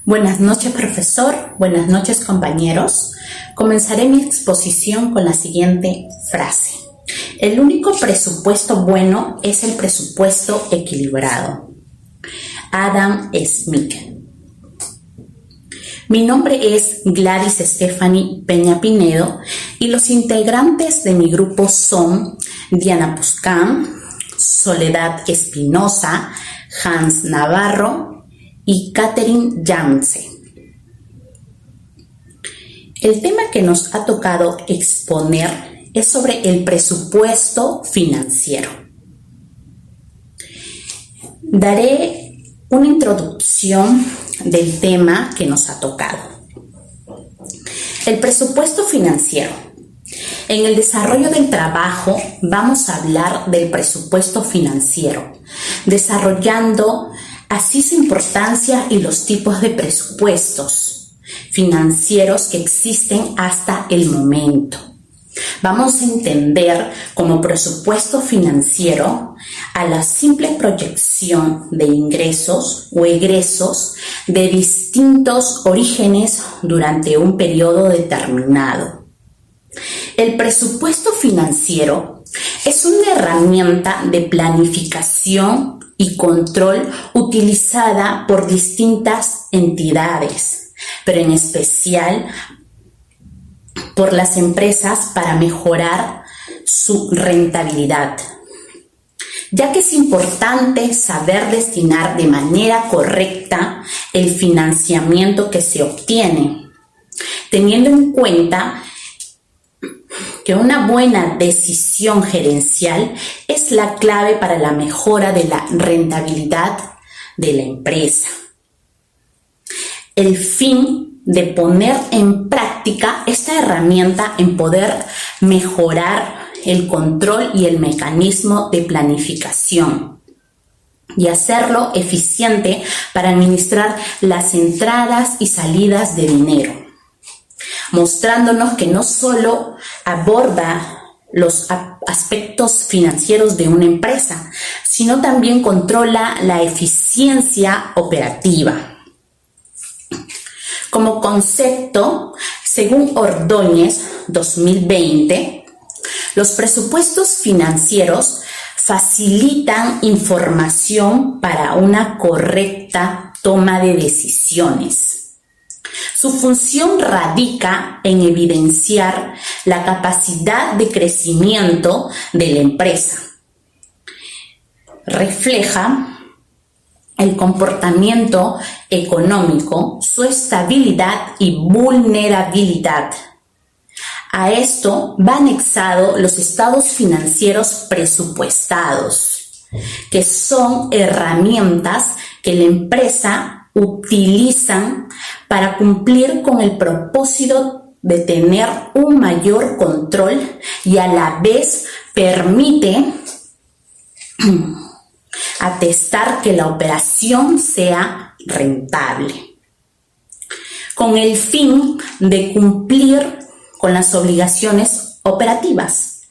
Buenas noches, profesor. Buenas noches, compañeros. Comenzaré mi exposición con la siguiente frase. El único presupuesto bueno es el presupuesto equilibrado. Adam Smith. Mi nombre es Gladys Stephanie Peña Pinedo y los integrantes de mi grupo son Diana Puscán, Soledad Espinosa, Hans Navarro y Catherine Yance. El tema que nos ha tocado exponer es sobre el presupuesto financiero. Daré una introducción del tema que nos ha tocado. El presupuesto financiero. En el desarrollo del trabajo vamos a hablar del presupuesto financiero, desarrollando así su importancia y los tipos de presupuestos financieros que existen hasta el momento. Vamos a entender como presupuesto financiero a la simple proyección de ingresos o egresos de distintos orígenes durante un periodo determinado. El presupuesto financiero es una herramienta de planificación y control utilizada por distintas entidades, pero en especial por las empresas para mejorar su rentabilidad, ya que es importante saber destinar de manera correcta el financiamiento que se obtiene, teniendo en cuenta que una buena decisión gerencial es la clave para la mejora de la rentabilidad de la empresa. El fin de poner en práctica esta herramienta en poder mejorar el control y el mecanismo de planificación y hacerlo eficiente para administrar las entradas y salidas de dinero, mostrándonos que no solo aborda los aspectos financieros de una empresa, sino también controla la eficiencia operativa. Como concepto, según Ordóñez 2020, los presupuestos financieros facilitan información para una correcta toma de decisiones. Su función radica en evidenciar la capacidad de crecimiento de la empresa. Refleja el comportamiento económico, su estabilidad y vulnerabilidad. A esto va anexado los estados financieros presupuestados, que son herramientas que la empresa utiliza para cumplir con el propósito de tener un mayor control y a la vez permite atestar que la operación sea rentable, con el fin de cumplir con las obligaciones operativas.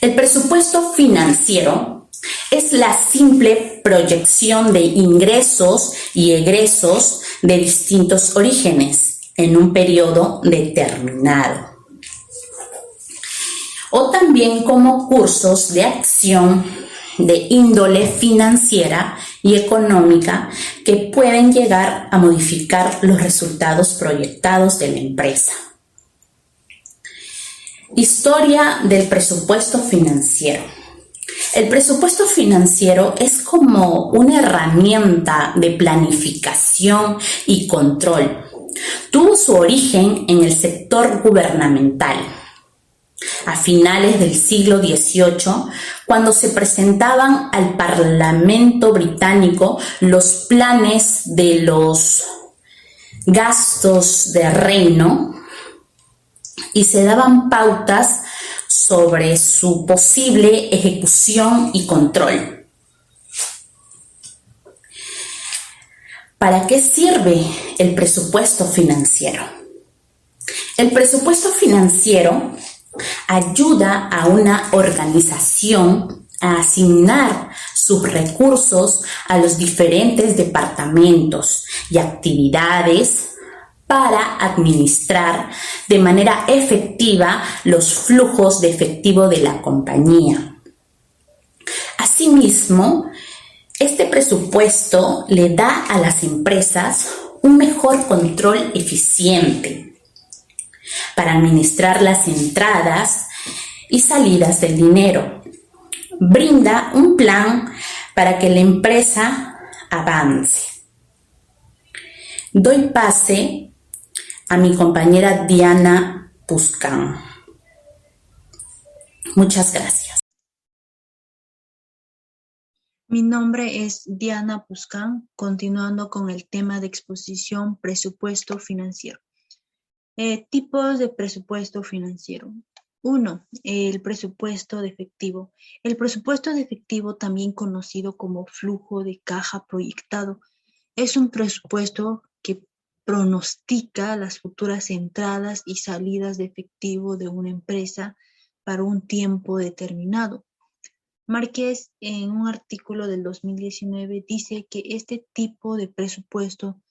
El presupuesto financiero es la simple proyección de ingresos y egresos de distintos orígenes en un periodo determinado, o también como cursos de acción de índole financiera y económica que pueden llegar a modificar los resultados proyectados de la empresa. Historia del presupuesto financiero. El presupuesto financiero es como una herramienta de planificación y control. Tuvo su origen en el sector gubernamental a finales del siglo XVIII, cuando se presentaban al Parlamento británico los planes de los gastos de reino y se daban pautas sobre su posible ejecución y control. ¿Para qué sirve el presupuesto financiero? El presupuesto financiero ayuda a una organización a asignar sus recursos a los diferentes departamentos y actividades para administrar de manera efectiva los flujos de efectivo de la compañía. Asimismo, este presupuesto le da a las empresas un mejor control eficiente para administrar las entradas y salidas del dinero. Brinda un plan para que la empresa avance. Doy pase a mi compañera Diana Puscán. Muchas gracias. Mi nombre es Diana Puscán, continuando con el tema de exposición presupuesto financiero. Tipos de presupuesto financiero. 1. El presupuesto de efectivo. El presupuesto de efectivo, también conocido como flujo de caja proyectado, es un presupuesto que pronostica las futuras entradas y salidas de efectivo de una empresa para un tiempo determinado. Márquez, en un artículo del 2019, dice que este tipo de presupuesto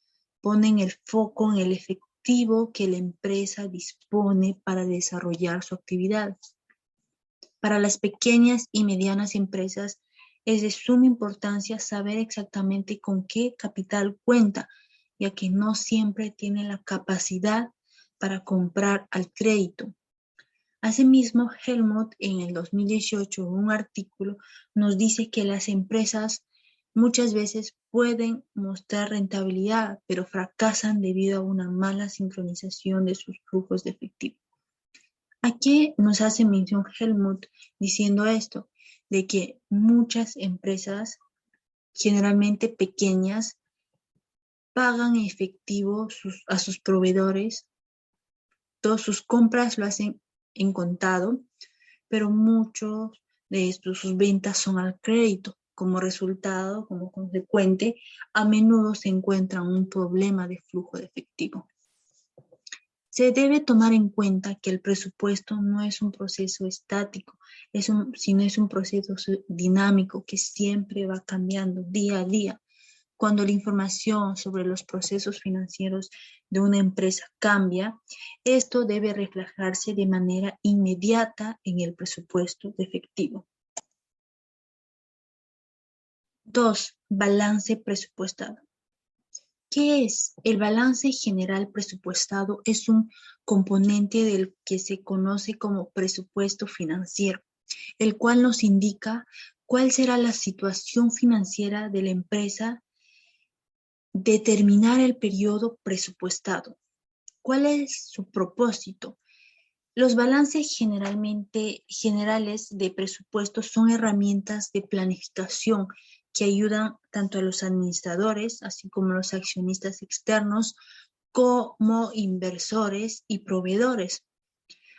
pone el foco en el efectivo que la empresa dispone para desarrollar su actividad. Para las pequeñas y medianas empresas es de suma importancia saber exactamente con qué capital cuenta, ya que no siempre tiene la capacidad para comprar al crédito. Asimismo, Helmut en el 2018, en un artículo, nos dice que las empresas muchas veces pueden mostrar rentabilidad, pero fracasan debido a una mala sincronización de sus flujos de efectivo. Aquí nos hace mención Helmut diciendo esto, de que muchas empresas, generalmente pequeñas, pagan en efectivo a sus proveedores, todas sus compras lo hacen en contado, pero muchos de estos, sus ventas son al crédito. Como resultado, como consecuente, a menudo se encuentra un problema de flujo de efectivo. Se debe tomar en cuenta que el presupuesto no es un proceso estático, sino es un proceso dinámico que siempre va cambiando día a día. Cuando la información sobre los procesos financieros de una empresa cambia, esto debe reflejarse de manera inmediata en el presupuesto de efectivo. 2. Balance presupuestado. ¿Qué es? El balance general presupuestado es un componente del que se conoce como presupuesto financiero, el cual nos indica cuál será la situación financiera de la empresa. Determinar el periodo presupuestado. ¿Cuál es su propósito? Los balances generales de presupuesto son herramientas de planificación que ayudan tanto a los administradores, así como a los accionistas externos, como inversores y proveedores,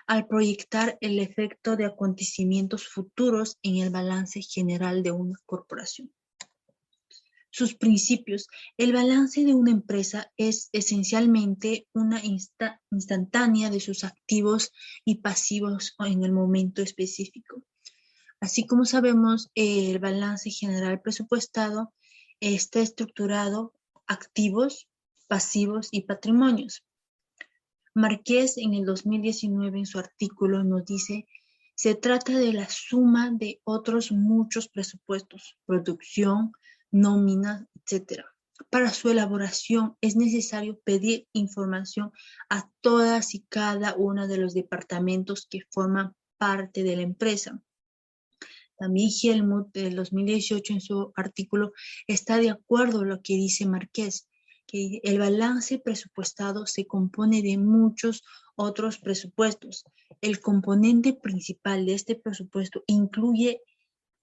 al proyectar el efecto de acontecimientos futuros en el balance general de una corporación. Sus principios. El balance de una empresa es esencialmente una instantánea de sus activos y pasivos en el momento específico. Así como sabemos, el balance general presupuestado está estructurado activos, pasivos y patrimonios. Márquez en el 2019 en su artículo nos dice: se trata de la suma de otros muchos presupuestos, producción, nóminas, etc. Para su elaboración es necesario pedir información a todas y cada uno de los departamentos que forman parte de la empresa. También Helmut del 2018 en su artículo está de acuerdo con lo que dice Márquez, que el balance presupuestado se compone de muchos otros presupuestos. El componente principal de este presupuesto incluye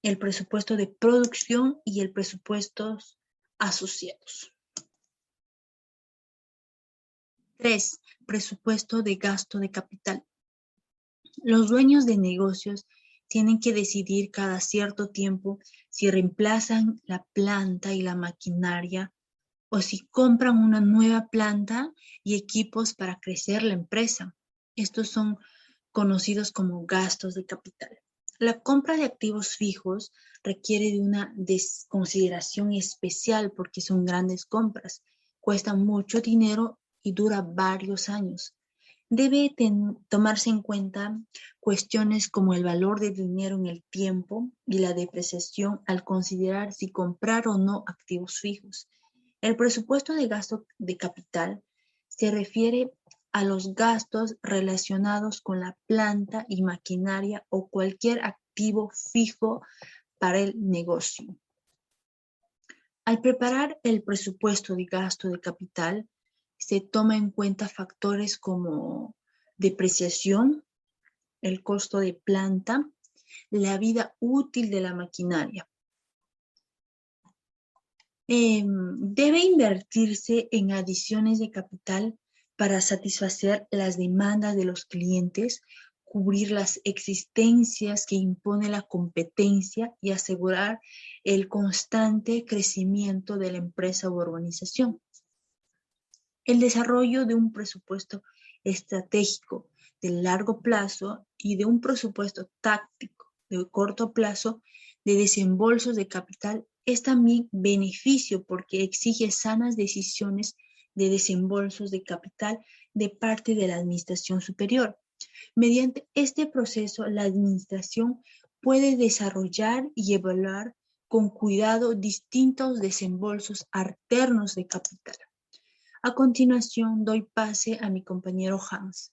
el presupuesto de producción y el presupuesto asociados. 3. Presupuesto de gasto de capital. Los dueños de negocios tienen que decidir cada cierto tiempo si reemplazan la planta y la maquinaria o si compran una nueva planta y equipos para crecer la empresa. Estos son conocidos como gastos de capital. La compra de activos fijos requiere de una consideración especial porque son grandes compras. cuesta mucho dinero y dura varios años. Debe tomarse en cuenta cuestiones como el valor del dinero en el tiempo y la depreciación al considerar si comprar o no activos fijos. El presupuesto de gasto de capital se refiere a los gastos relacionados con la planta y maquinaria o cualquier activo fijo para el negocio. Al preparar el presupuesto de gasto de capital, se toma en cuenta factores como depreciación, el costo de planta, la vida útil de la maquinaria. Debe invertirse en adiciones de capital para satisfacer las demandas de los clientes, cubrir las existencias que impone la competencia y asegurar el constante crecimiento de la empresa u organización. El desarrollo de un presupuesto estratégico de largo plazo y de un presupuesto táctico de corto plazo de desembolsos de capital es también beneficio porque exige sanas decisiones de desembolsos de capital de parte de la administración superior. Mediante este proceso, la administración puede desarrollar y evaluar con cuidado distintos desembolsos alternos de capital. A continuación, doy pase a mi compañero Hans.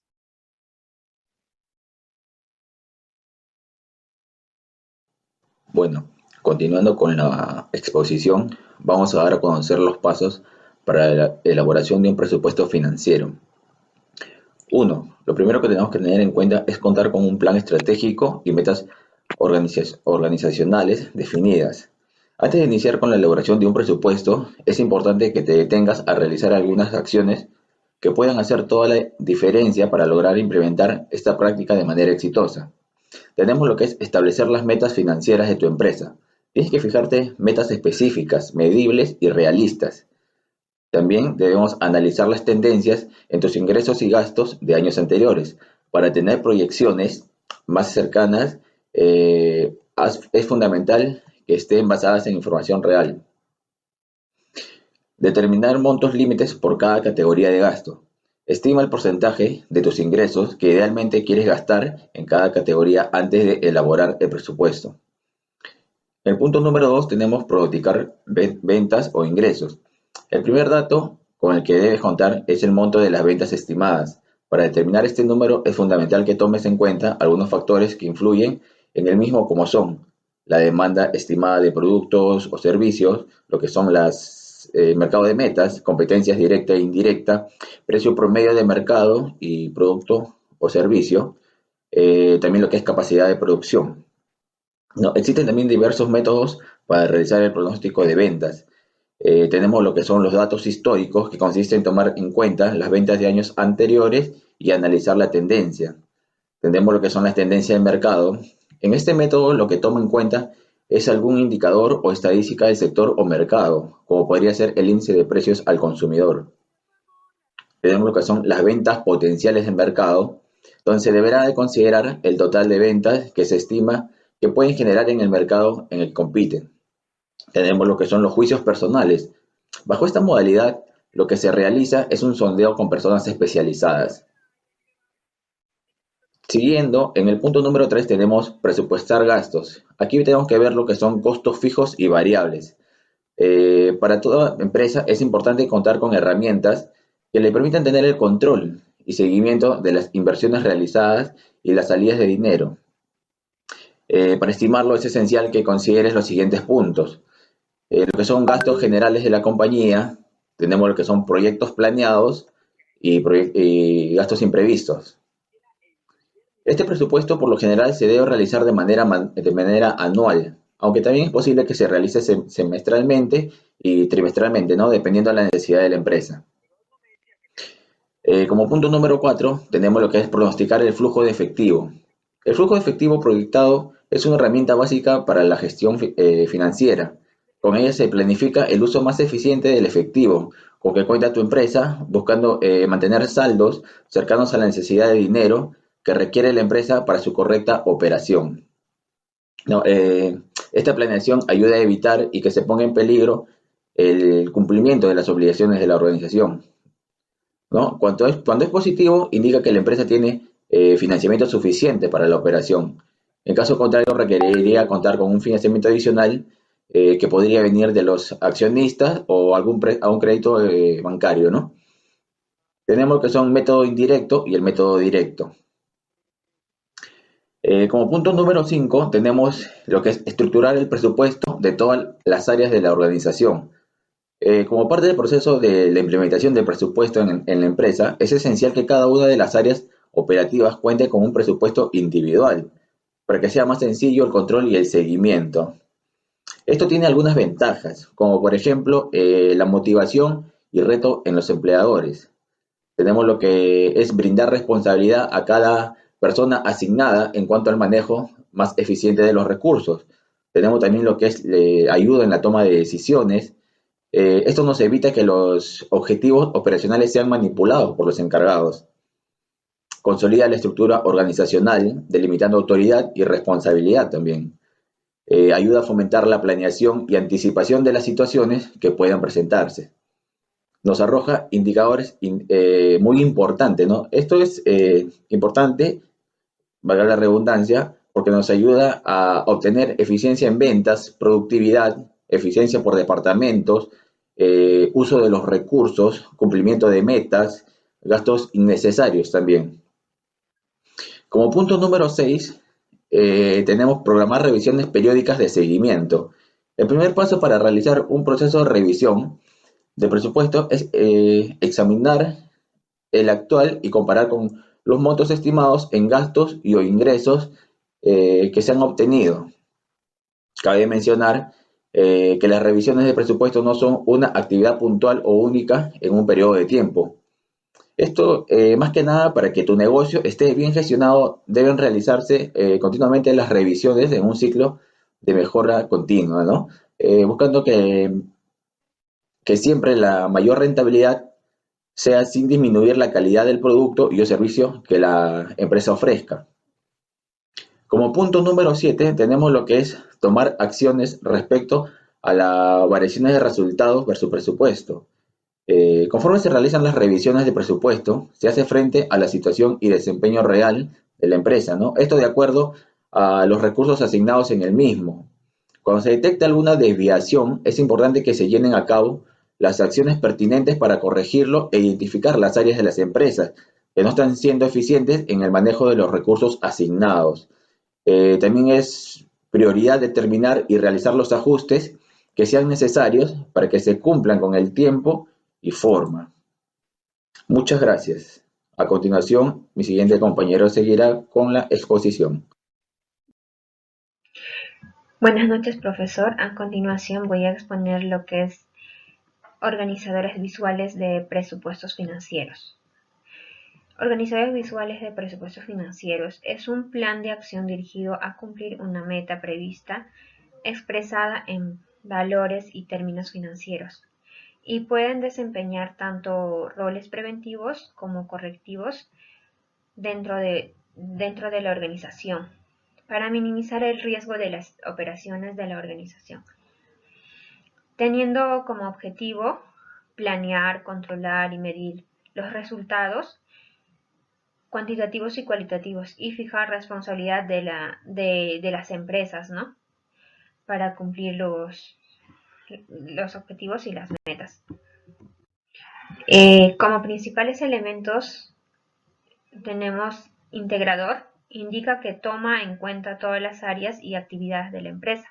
Bueno, continuando con la exposición, vamos a dar a conocer los pasos para la elaboración de un presupuesto financiero. 1. Lo primero que tenemos que tener en cuenta es contar con un plan estratégico y metas organizacionales definidas. Antes de iniciar con la elaboración de un presupuesto, es importante que te detengas a realizar algunas acciones que puedan hacer toda la diferencia para lograr implementar esta práctica de manera exitosa. Tenemos lo que es establecer las metas financieras de tu empresa. Tienes que fijarte metas específicas, medibles y realistas. También debemos analizar las tendencias en tus ingresos y gastos de años anteriores. Para tener proyecciones más cercanas, es fundamental que estén basadas en información real. Determinar montos límites por cada categoría de gasto. Estima el porcentaje de tus ingresos que idealmente quieres gastar en cada categoría antes de elaborar el presupuesto. En el punto número 2 tenemos pronosticar ventas o ingresos. El primer dato con el que debes contar es el monto de las ventas estimadas. Para determinar este número es fundamental que tomes en cuenta algunos factores que influyen en el mismo, como son la demanda estimada de productos o servicios, lo que son mercado de metas, competencias directa e indirecta, precio promedio de mercado y producto o servicio, también lo que es capacidad de producción. No, existen también diversos métodos para realizar el pronóstico de ventas. Tenemos lo que son los datos históricos, que consiste en tomar en cuenta las ventas de años anteriores y analizar la tendencia. Tenemos lo que son las tendencias de mercado. En este método lo que toma en cuenta es algún indicador o estadística del sector o mercado, como podría ser el índice de precios al consumidor. Tenemos lo que son las ventas potenciales de mercado, donde se deberá de considerar el total de ventas que se estima que pueden generar en el mercado en el que compiten. Tenemos lo que son los juicios personales. Bajo esta modalidad, lo que se realiza es un sondeo con personas especializadas. Siguiendo, en el punto número 3 tenemos presupuestar gastos. Aquí tenemos que ver lo que son costos fijos y variables. Para toda empresa es importante contar con herramientas que le permitan tener el control y seguimiento de las inversiones realizadas y las salidas de dinero. Para estimarlo es esencial que consideres los siguientes puntos. Lo que son gastos generales de la compañía, tenemos lo que son proyectos planeados y gastos imprevistos. Este presupuesto por lo general se debe realizar de manera anual, aunque también es posible que se realice semestralmente y trimestralmente, ¿no? Dependiendo de la necesidad de la empresa. Como punto número 4 tenemos lo que es pronosticar el flujo de efectivo. El flujo de efectivo proyectado es una herramienta básica para la gestión financiera. Con ella se planifica el uso más eficiente del efectivo con que cuenta tu empresa, buscando mantener saldos cercanos a la necesidad de dinero que requiere la empresa para su correcta operación. No, esta planeación ayuda a evitar y que se ponga en peligro el cumplimiento de las obligaciones de la organización, ¿no? Cuando es positivo, indica que la empresa tiene financiamiento suficiente para la operación. En caso contrario, requeriría contar con un financiamiento adicional que podría venir de los accionistas o a un crédito bancario, ¿no? Tenemos lo que son método indirecto y el método directo. Como punto número 5 tenemos lo que es estructurar el presupuesto de todas las áreas de la organización. Como parte del proceso de la implementación del presupuesto en la empresa, es esencial que cada una de las áreas operativas cuente con un presupuesto individual, para que sea más sencillo el control y el seguimiento. Esto tiene algunas ventajas, como por ejemplo la motivación y reto en los empleadores. Tenemos lo que es brindar responsabilidad a cada persona asignada en cuanto al manejo más eficiente de los recursos. Tenemos también lo que es ayuda en la toma de decisiones. Esto nos evita que los objetivos operacionales sean manipulados por los encargados. Consolida la estructura organizacional, delimitando autoridad y responsabilidad también. Ayuda a fomentar la planeación y anticipación de las situaciones que puedan presentarse. Nos arroja indicadores muy importantes, ¿no? Esto es importante, valga la redundancia, porque nos ayuda a obtener eficiencia en ventas, productividad, eficiencia por departamentos, uso de los recursos, cumplimiento de metas, gastos innecesarios también. Como punto número 6, tenemos programar revisiones periódicas de seguimiento. El primer paso para realizar un proceso de revisión de presupuesto es examinar el actual y comparar con los montos estimados en gastos y o ingresos que se han obtenido. Cabe mencionar que las revisiones de presupuesto no son una actividad puntual o única en un periodo de tiempo. Esto, más que nada, para que tu negocio esté bien gestionado, deben realizarse continuamente las revisiones en un ciclo de mejora continua, ¿no? Buscando que siempre la mayor rentabilidad sea sin disminuir la calidad del producto y o servicio que la empresa ofrezca. Como punto número 7 tenemos lo que es tomar acciones respecto a las variaciones de resultados versus presupuesto. Conforme se realizan las revisiones de presupuesto, se hace frente a la situación y desempeño real de la empresa, ¿no? Esto de acuerdo a los recursos asignados en el mismo. Cuando se detecta alguna desviación, es importante que se llenen a cabo las acciones pertinentes para corregirlo e identificar las áreas de las empresas que no están siendo eficientes en el manejo de los recursos asignados. También es prioridad determinar y realizar los ajustes que sean necesarios para que se cumplan con el tiempo y forma. Muchas gracias. A continuación, mi siguiente compañero seguirá con la exposición. Buenas noches, profesor. A continuación voy a exponer lo que es organizadores visuales de presupuestos financieros. Organizadores visuales de presupuestos financieros es un plan de acción dirigido a cumplir una meta prevista expresada en valores y términos financieros y pueden desempeñar tanto roles preventivos como correctivos dentro de la organización para minimizar el riesgo de las operaciones de la organización, teniendo como objetivo planear, controlar y medir los resultados cuantitativos y cualitativos y fijar responsabilidad de las empresas, ¿no? Para cumplir los objetivos y las metas. Como principales elementos tenemos integrador, indica que toma en cuenta todas las áreas y actividades de la empresa.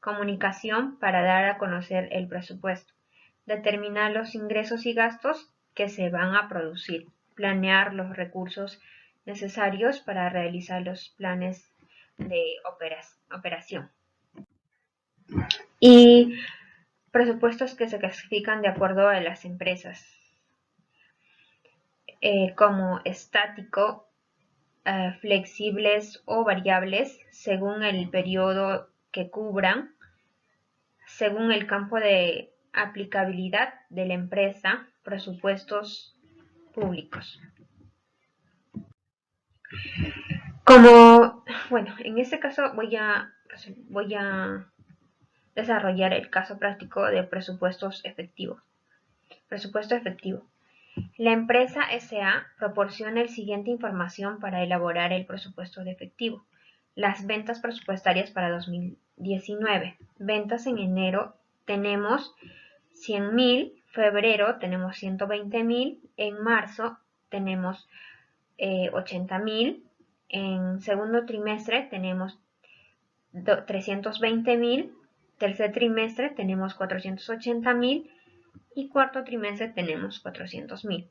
Comunicación, para dar a conocer el presupuesto. Determinar los ingresos y gastos que se van a producir. Planear los recursos necesarios para realizar los planes de operación. Y presupuestos que se clasifican de acuerdo a las empresas, como estático, flexibles o variables, según el periodo que cubran, según el campo de aplicabilidad de la empresa, presupuestos públicos. En este caso voy a desarrollar el caso práctico de presupuesto efectivo. La empresa S.A. proporciona la siguiente información para elaborar el presupuesto de efectivo. Las ventas presupuestarias para 2019. Ventas en enero tenemos 100.000, febrero tenemos 120.000, en marzo tenemos 80.000, en segundo trimestre tenemos 320.000, tercer trimestre tenemos 480.000 y cuarto trimestre tenemos 400.000.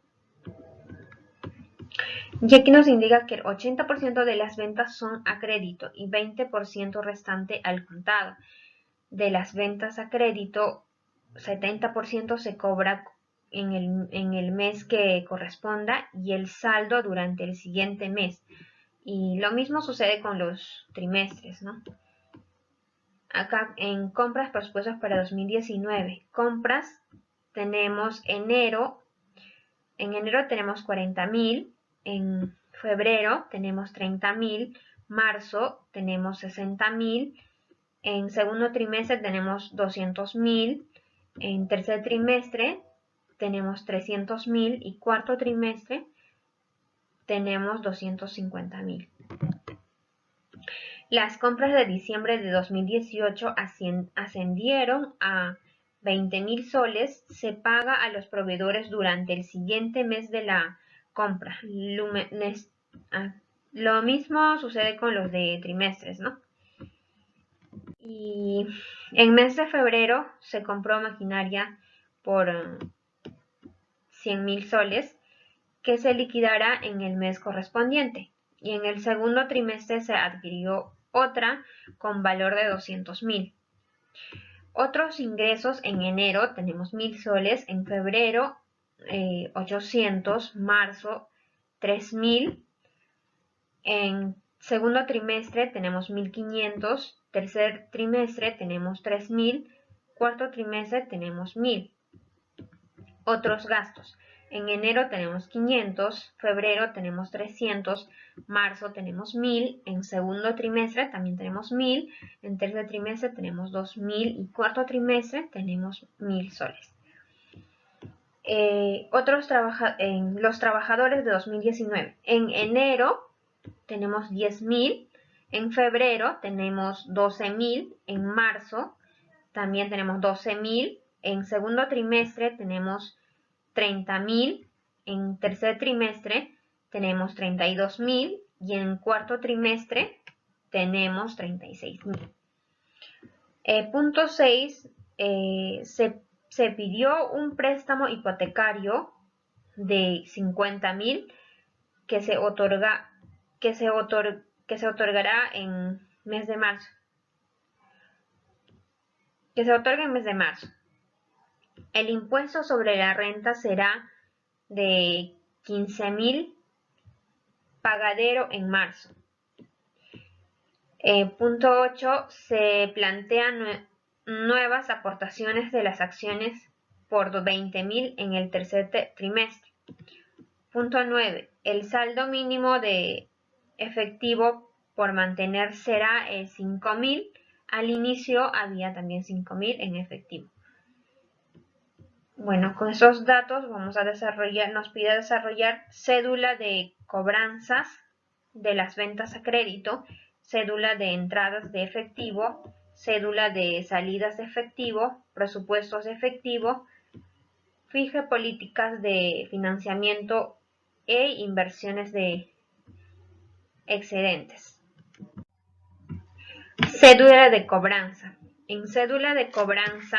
Y aquí nos indica que el 80% de las ventas son a crédito y 20% restante al contado. De las ventas a crédito, 70% se cobra en el mes que corresponda y el saldo durante el siguiente mes. Y lo mismo sucede con los trimestres, ¿no? Acá en compras presupuestos para 2019. Compras tenemos enero. En enero tenemos 40.000. En febrero tenemos 30.000. Marzo tenemos 60.000. En segundo trimestre tenemos 200.000. En tercer trimestre tenemos 300.000 y cuarto trimestre tenemos 250.000. Las compras de diciembre de 2018 ascendieron a 20.000 soles. Se paga a los proveedores durante el siguiente mes de la compra. Lo mismo sucede con los de trimestres, ¿no? Y en mes de febrero se compró maquinaria por 100.000 soles que se liquidará en el mes correspondiente. Y en el segundo trimestre se adquirió otra con valor de 200.000. Otros ingresos en enero tenemos 1.000 soles, en febrero 800, marzo 3.000, en segundo trimestre tenemos 1.500, tercer trimestre tenemos 3.000, cuarto trimestre tenemos 1.000. Otros gastos. En enero tenemos 500, febrero tenemos 300, marzo tenemos 1.000, en segundo trimestre también tenemos 1.000, en tercer trimestre tenemos 2.000 y cuarto trimestre tenemos 1.000 soles. Los trabajadores de 2019. En enero tenemos 10.000, en febrero tenemos 12.000, en marzo también tenemos 12.000, en segundo trimestre tenemos 30.000, en tercer trimestre tenemos 32.000 y en cuarto trimestre tenemos 36.000. Punto 6. Se pidió un préstamo hipotecario de 50.000 que se otorgará en mes de marzo. Que se otorga en mes de marzo. El impuesto sobre la renta será de 15.000 pagadero en marzo. Punto 8. Se plantean nuevas aportaciones de las acciones por 20.000 en el tercer trimestre. Punto 9. El saldo mínimo de efectivo por mantener será 5.000. Al inicio había también 5.000 en efectivo. Bueno, con esos datos vamos a desarrollar, nos pide desarrollar cédula de cobranzas de las ventas a crédito, cédula de entradas de efectivo, cédula de salidas de efectivo, presupuestos de efectivo, fije políticas de financiamiento e inversiones de excedentes. Cédula de cobranza. En cédula de cobranza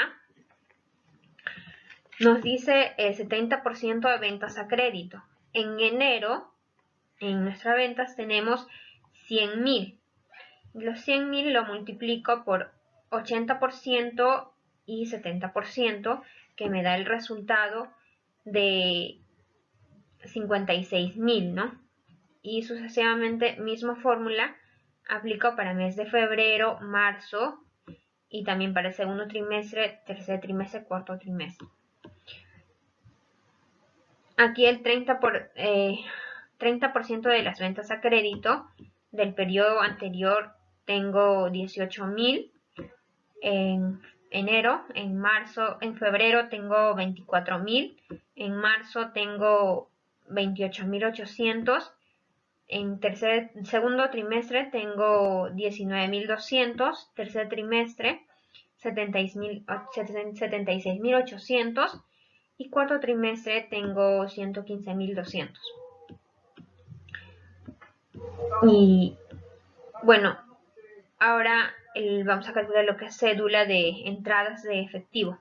nos dice el 70% de ventas a crédito. En enero, en nuestras ventas tenemos 100.000. Los 100.000 lo multiplico por 80% y 70%, que me da el resultado de 56.000, ¿no? Y sucesivamente, misma fórmula, aplico para mes de febrero, marzo y también para el segundo trimestre, tercer trimestre, cuarto trimestre. Aquí el 30% de las ventas a crédito del periodo anterior tengo 18.000. En enero, en febrero tengo 24.000, en marzo tengo 28.800, en segundo trimestre tengo 19.200, tercer trimestre 76.800 y cuarto trimestre tengo 115.200. Y bueno, ahora vamos a calcular lo que es cédula de entradas de efectivo.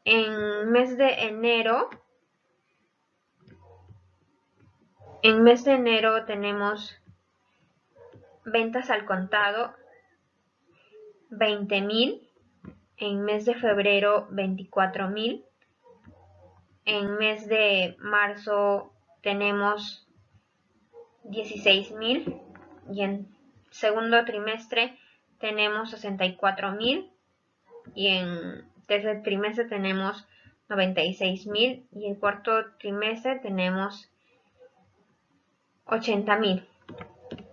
En mes de enero tenemos ventas al contado 20.000, en mes de febrero 24.000, en mes de marzo tenemos 16.000 y en segundo trimestre tenemos 64.000 y en tercer trimestre tenemos 96.000 y en cuarto trimestre tenemos 80.000.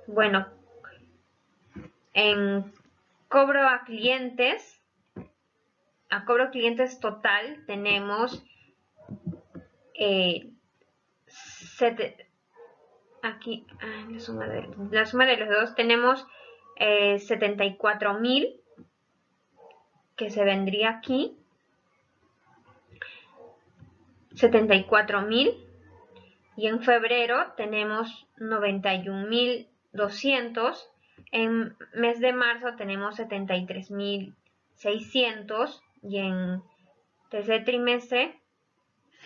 Bueno, en cobro a clientes total tenemos aquí la suma de los dos tenemos 74.000 que se vendría aquí, 74.000, y en febrero tenemos 91.200, en mes de marzo tenemos 73.600 y en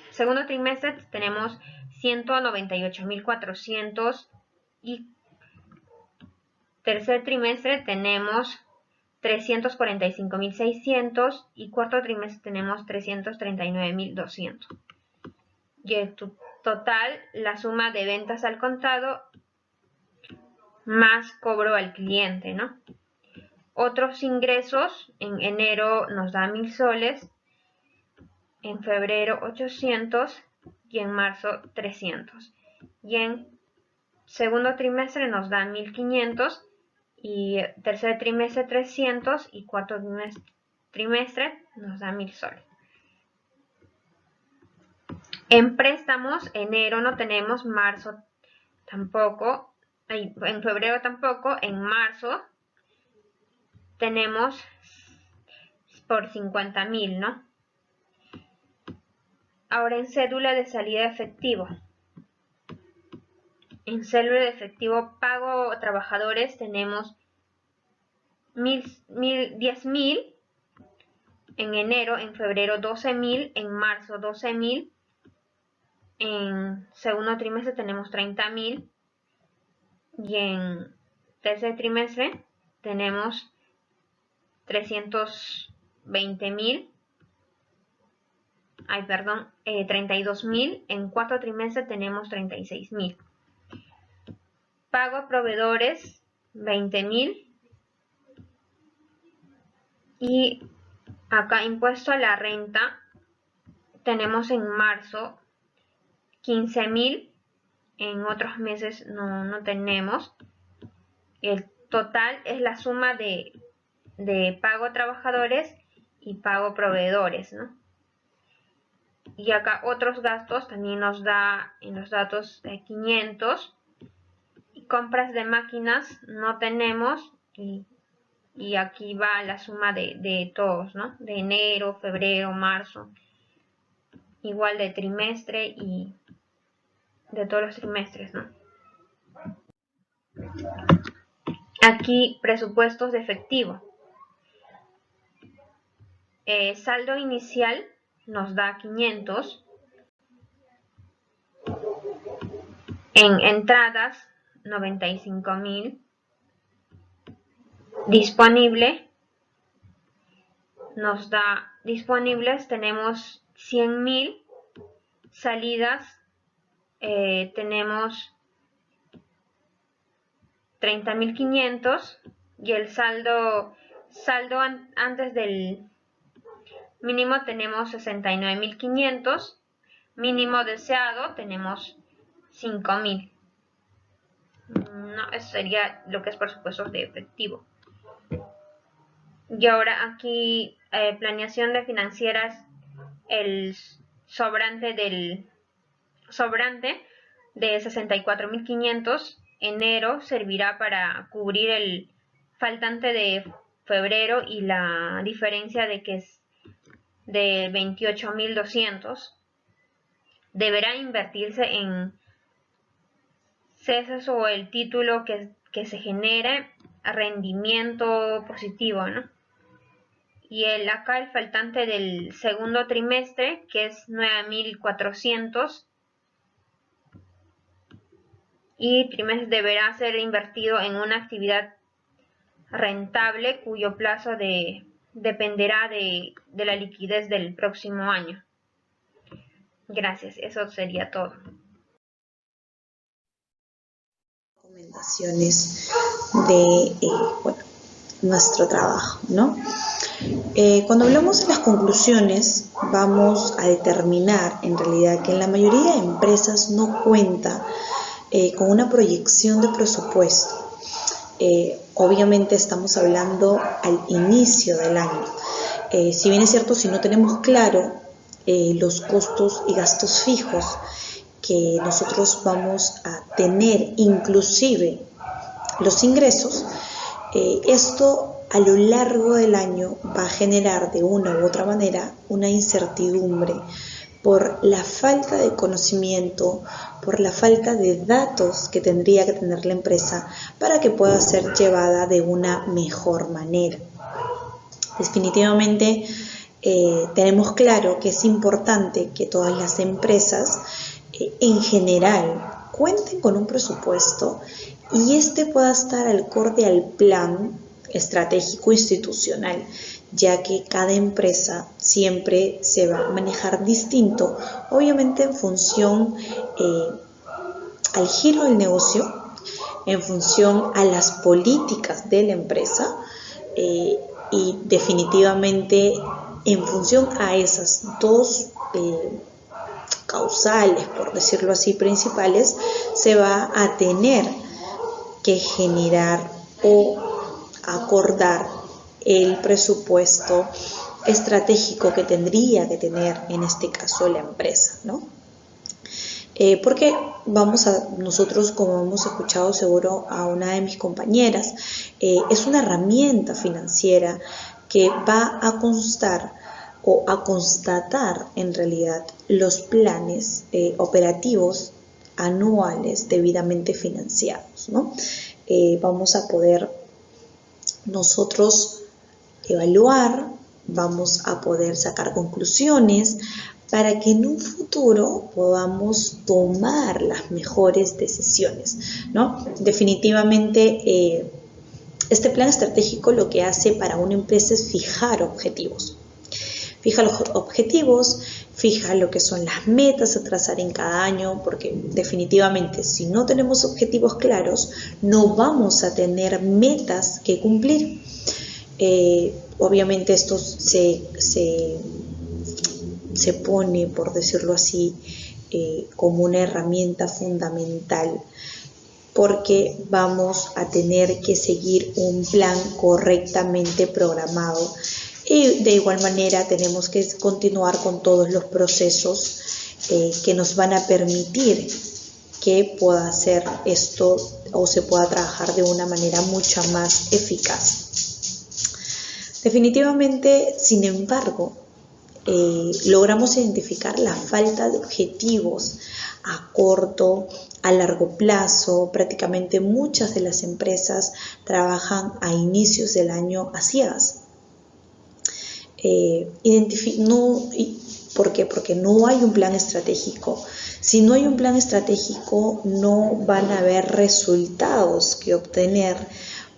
segundo trimestre tenemos 198.400 y tercer trimestre tenemos 345.600 y cuarto trimestre tenemos 339.200. Y en total, la suma de ventas al contado más cobro al cliente, ¿no? Otros ingresos, en enero nos da 1.000 soles, en febrero 800 y en marzo 300. Y en segundo trimestre nos da 1.500 y tercer trimestre 300 y cuarto trimestre nos da 1.000 soles. En préstamos, enero no tenemos, marzo tampoco, en febrero tampoco, en marzo tenemos por 50.000, ¿no? Ahora en cédula de salida de efectivo. En cédula de efectivo pago a trabajadores tenemos 10.000 en enero, en febrero 12.000, en marzo 12.000, en segundo trimestre tenemos 30.000 y en tercer trimestre tenemos 320.000. 32.000, en cuarto trimestre tenemos 36.000. Pago a proveedores 20.000 y acá impuesto a la renta tenemos en marzo 15.000, en otros meses no tenemos. El total es la suma de pago a trabajadores y pago a proveedores, ¿no? Y acá otros gastos también nos da en los datos 500. Y compras de máquinas no tenemos y aquí va la suma de todos, ¿no? De enero, febrero, marzo. Igual de trimestre y de todos los trimestres, ¿no? Aquí presupuestos de efectivo. Saldo inicial nos da 500. En entradas 95.000. Disponible nos da disponibles, tenemos 100.000. Salidas tenemos 30.500 y el saldo antes del mínimo tenemos 69.500, mínimo deseado tenemos 5.000. No, eso sería lo que es presupuestos de efectivo. Y ahora aquí, planeación de financieras, el sobrante de 64.500 enero servirá para cubrir el faltante de febrero y la diferencia de que es de 28.200 deberá invertirse en ceses o el título que se genere rendimiento positivo, ¿no? Y acá el faltante del segundo trimestre, que es 9.400, y trimestre deberá ser invertido en una actividad rentable cuyo plazo dependerá de la liquidez del próximo año. Gracias, eso sería todo. Recomendaciones de nuestro trabajo, ¿no? Cuando hablamos de las conclusiones, vamos a determinar en realidad que en la mayoría de empresas no cuenta con una proyección de presupuesto. Obviamente estamos hablando al inicio del año. Si bien es cierto, si no tenemos claro los costos y gastos fijos que nosotros vamos a tener, inclusive los ingresos, esto a lo largo del año va a generar de una u otra manera una incertidumbre por la falta de conocimiento, por la falta de datos que tendría que tener la empresa para que pueda ser llevada de una mejor manera. Definitivamente tenemos claro que es importante que todas las empresas en general cuenten con un presupuesto y este pueda estar acorde al plan estratégico institucional, ya que cada empresa siempre se va a manejar distinto, obviamente en función al giro del negocio, en función a las políticas de la empresa y definitivamente en función a esas dos causales, por decirlo así, principales, se va a tener que generar o acordar el presupuesto estratégico que tendría que tener en este caso la empresa, ¿no? Porque nosotros, como hemos escuchado seguro a una de mis compañeras, es una herramienta financiera que va a constar o a constatar en realidad los planes operativos anuales debidamente financiados, ¿no? Vamos a poder nosotros evaluar, vamos a poder sacar conclusiones para que en un futuro podamos tomar las mejores decisiones, ¿no? Definitivamente este plan estratégico lo que hace para una empresa es fijar objetivos. Fija los objetivos, fija lo que son las metas a trazar en cada año, porque definitivamente si no tenemos objetivos claros, no vamos a tener metas que cumplir. Obviamente esto se pone, por decirlo así, como una herramienta fundamental, porque vamos a tener que seguir un plan correctamente programado. Y de igual manera tenemos que continuar con todos los procesos que nos van a permitir que pueda hacer esto o se pueda trabajar de una manera mucho más eficaz. Definitivamente, sin embargo, logramos identificar la falta de objetivos a corto, a largo plazo. Prácticamente muchas de las empresas trabajan a inicios del año a ciegas. ¿Por qué? Porque no hay un plan estratégico. Si no hay un plan estratégico, no van a haber resultados que obtener.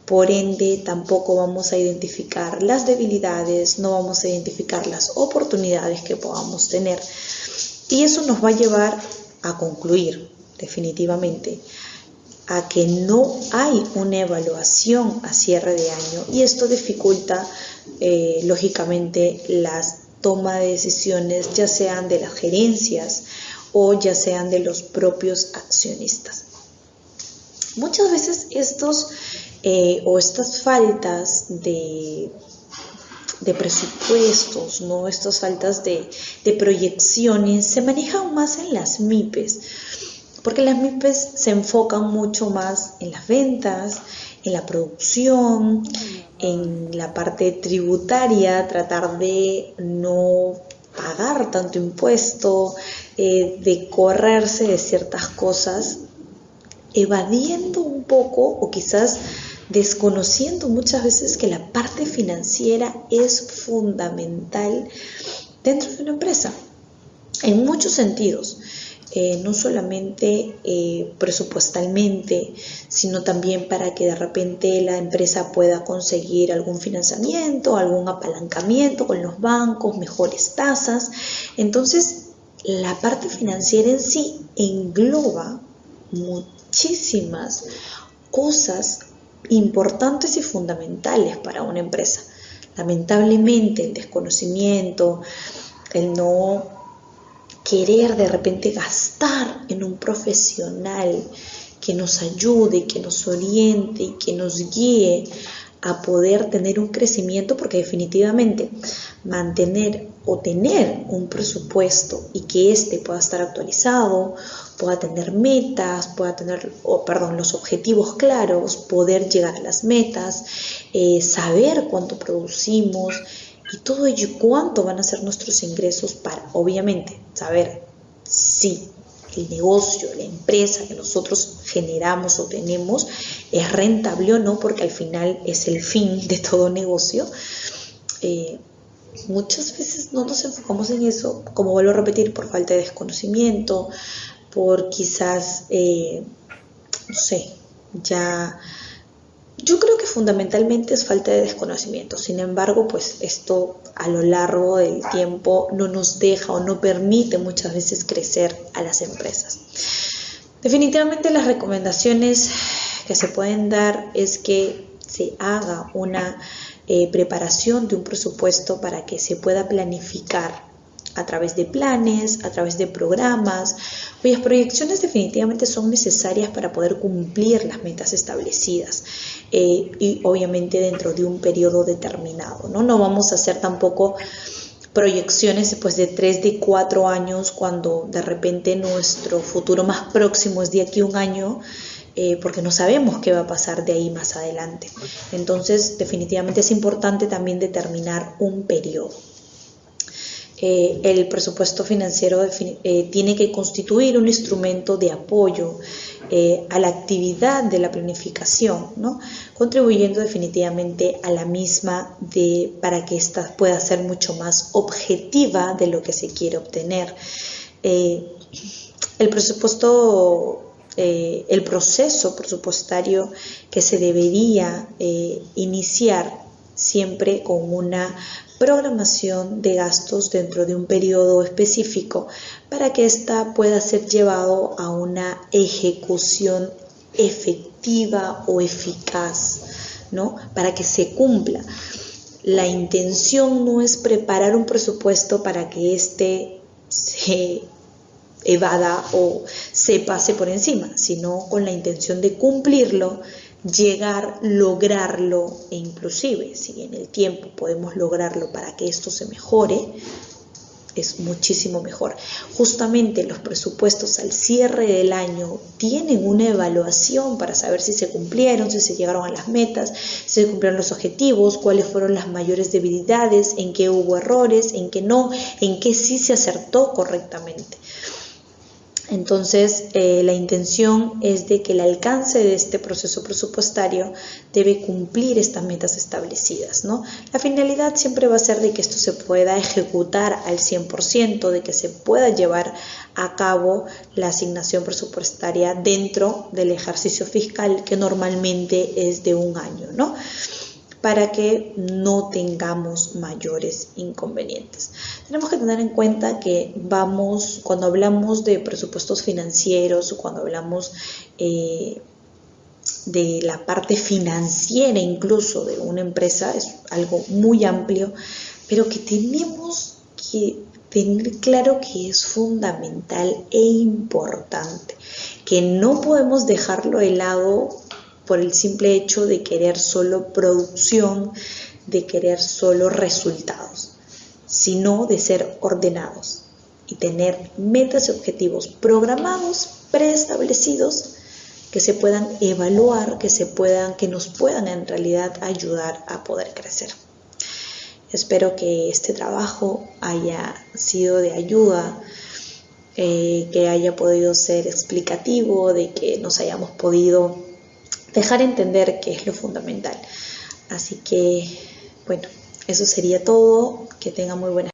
Por ende, tampoco vamos a identificar las debilidades, no vamos a identificar las oportunidades que podamos tener. Y eso nos va a llevar a concluir, definitivamente, a que no hay una evaluación a cierre de año. Y esto dificulta, lógicamente, las tomas de decisiones, ya sean de las gerencias o ya sean de los propios accionistas. Muchas veces estas faltas de de presupuestos, ¿no? Estas faltas de proyecciones se manejan más en las MIPES, porque las MIPES se enfocan mucho más en las ventas, en la producción, en la parte tributaria, tratar de no pagar tanto impuesto, de correrse de ciertas cosas, evadiendo un poco o quizás desconociendo muchas veces que la parte financiera es fundamental dentro de una empresa, en muchos sentidos. No solamente presupuestalmente, sino también para que de repente la empresa pueda conseguir algún financiamiento, algún apalancamiento con los bancos, mejores tasas. Entonces, la parte financiera en sí engloba muchísimas cosas importantes y fundamentales para una empresa. Lamentablemente, el desconocimiento, el no querer de repente gastar en un profesional que nos ayude, que nos oriente y que nos guíe a poder tener un crecimiento, porque definitivamente mantener o tener un presupuesto y que éste pueda estar actualizado, pueda tener metas, pueda tener, los objetivos claros, poder llegar a las metas, saber cuánto producimos, y todo ello, cuánto van a ser nuestros ingresos para, obviamente, saber si el negocio, la empresa que nosotros generamos o tenemos es rentable o no, porque al final es el fin de todo negocio. Muchas veces no nos enfocamos en eso, como vuelvo a repetir, por falta de desconocimiento, por quizás, no sé, ya... Yo creo que fundamentalmente es falta de desconocimiento. Sin embargo, pues esto a lo largo del tiempo no nos deja o no permite muchas veces crecer a las empresas. Definitivamente las recomendaciones que se pueden dar es que se haga una preparación de un presupuesto para que se pueda planificar a través de planes, a través de programas, cuyas proyecciones definitivamente son necesarias para poder cumplir las metas establecidas, y obviamente dentro de un periodo determinado, ¿no? No vamos a hacer tampoco proyecciones después de 3, de 4 años, cuando de repente nuestro futuro más próximo es de aquí a un año, porque no sabemos qué va a pasar de ahí más adelante. Entonces, definitivamente es importante también determinar un periodo. El presupuesto financiero tiene que constituir un instrumento de apoyo a la actividad de la planificación, ¿no? Contribuyendo definitivamente a la misma para que ésta pueda ser mucho más objetiva de lo que se quiere obtener. El presupuesto, el proceso presupuestario que se debería iniciar siempre con una programación de gastos dentro de un periodo específico para que ésta pueda ser llevado a una ejecución efectiva o eficaz, ¿no? Para que se cumpla. La intención no es preparar un presupuesto para que éste se evada o se pase por encima, sino con la intención de cumplirlo, llegar, lograrlo, e inclusive si en el tiempo podemos lograrlo para que esto se mejore, es muchísimo mejor. Justamente los presupuestos al cierre del año tienen una evaluación para saber si se cumplieron, si se llegaron a las metas, si se cumplieron los objetivos, cuáles fueron las mayores debilidades, en qué hubo errores, en qué no, en qué sí se acertó correctamente. Entonces, la intención es de que el alcance de este proceso presupuestario debe cumplir estas metas establecidas, ¿no? La finalidad siempre va a ser de que esto se pueda ejecutar al 100%, de que se pueda llevar a cabo la asignación presupuestaria dentro del ejercicio fiscal, que normalmente es de un año, ¿no? Para que no tengamos mayores inconvenientes. Tenemos que tener en cuenta que cuando hablamos de presupuestos financieros o cuando hablamos de la parte financiera incluso de una empresa, es algo muy amplio, pero que tenemos que tener claro que es fundamental e importante, que no podemos dejarlo de lado por el simple hecho de querer solo producción, de querer solo resultados, sino de ser ordenados y tener metas y objetivos programados, preestablecidos, que se puedan evaluar, que nos puedan en realidad ayudar a poder crecer. Espero que este trabajo haya sido de ayuda, que haya podido ser explicativo, de que nos hayamos podido dejar entender qué es lo fundamental. Así que, bueno, eso sería todo. Que tengan muy buenas